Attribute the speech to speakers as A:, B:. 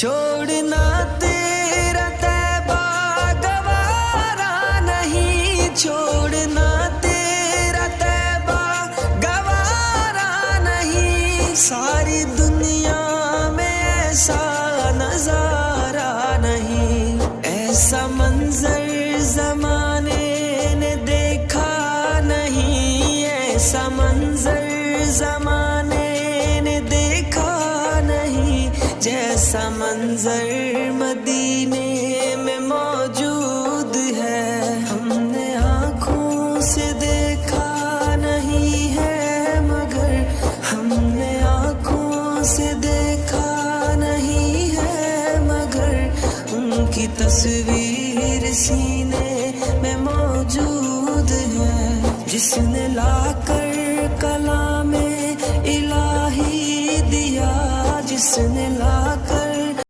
A: چھوڑنا تیرا طیبہ گوارا نہیں، چھوڑنا تیرا طیبہ گوارا نہیں، ساری دنیا میں ایسا نظارہ نہیں، ایسا منظر زمانے نے دیکھا نہیں، ایسا منظر زمانے نے دیکھا نہیں، جیسا منظر مدینے میں موجود ہے، ہم نے آنکھوں سے دیکھا نہیں ہے، مگر ہم نے آنکھوں سے دیکھا نہیں ہے، مگر ان کی تصویر سینے میں موجود ہے، جس نے لا کر کلام الہی دیا، جس نے لا